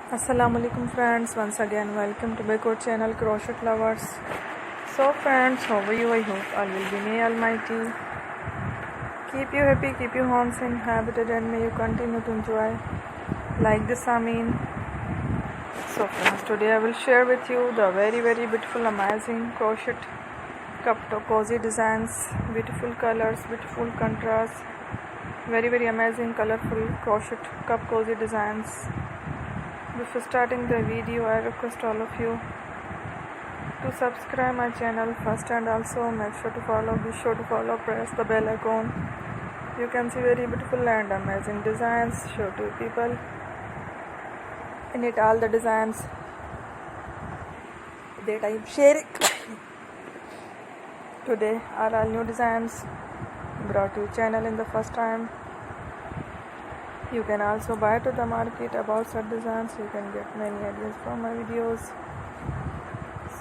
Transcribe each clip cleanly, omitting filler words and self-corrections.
Assalamualaikum friends, once again welcome to my channel Crochet Lovers. So friends, how are you? I hope all will be may Almighty keep you happy, keep you homes inhabited, and may you continue to enjoy like this. So friends, today I will share with you the very beautiful amazing crochet cup to cozy designs, beautiful colors, beautiful contrast, very amazing colorful crochet cup cozy designs. Before starting the video, I request all of you to subscribe my channel first, and also be sure to follow, press the bell icon. You can see very beautiful and amazing designs, show to people in it, all the designs that I am sharing today are all new designs brought to your channel in the first time. You can also buy to the market about such designs. You can get many ideas from my videos.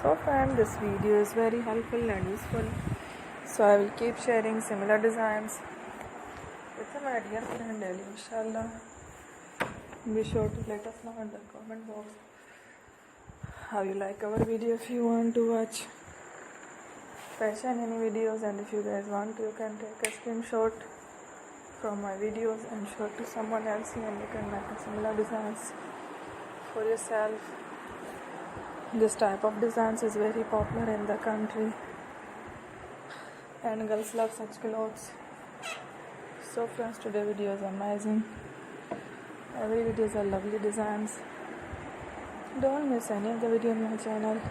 So friend, this video is very helpful and useful, so I will keep sharing similar designs with my dear friend daily, inshallah. Be sure to let us know in the comment box how you like our video. If you want to watch fashion any videos, and if you guys want to, you can take a screenshot from my videos and show it to someone else, and you can make similar designs for yourself. This type of designs is very popular in the country, and girls love such clothes. So friends, today video is amazing. Every video is a lovely designs. Don't miss any of the video on my channel.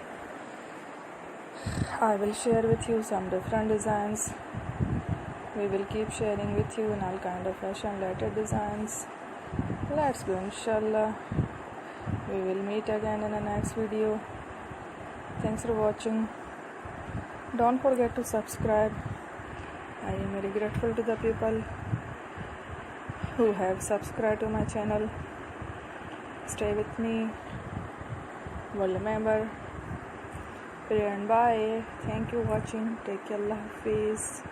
I will share with you some different designs. We will keep sharing with you in all kind of fashion related designs. Let's go, inshallah. We will meet again in the next video. Thanks for watching. Don't forget to subscribe. I am very grateful to the people who have subscribed to my channel. Stay with me. Well, remember, pray and bye. Thank you for watching. Take care. Allah Hafiz.